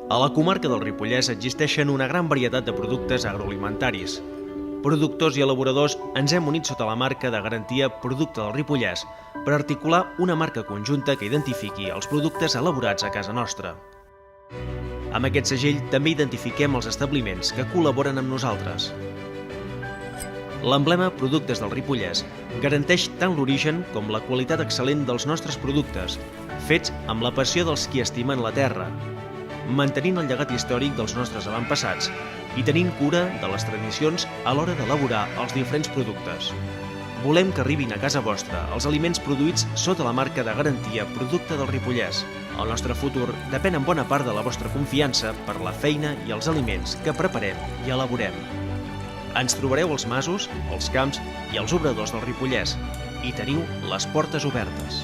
A la comarca del Ripollès existeixen una gran varietat de productes agroalimentaris. Productors i elaboradors ens hem unit sota la marca de garantia Producte del Ripollès per articular una marca conjunta que identifiqui els productes elaborats a casa nostra. Amb aquest segell també identifiquem els establiments que col·laboren amb nosaltres. L'emblema Productes del Ripollès garanteix tant l'origen com la qualitat excel·lent dels nostres productes, fets amb la passió dels qui estimen la terra, mantenint el llegat històric dels nostres avantpassats i tenint cura de les tradicions a l'hora d'elaborar els diferents productes. Volem que arribin a casa vostra els aliments produïts sota la marca de garantia Producte del Ripollès. El nostre futur depèn en bona part de la vostra confiança per la feina i els aliments que preparem i elaborem. Ens trobareu als masos, als camps i als obradors del Ripollès i teniu les portes obertes.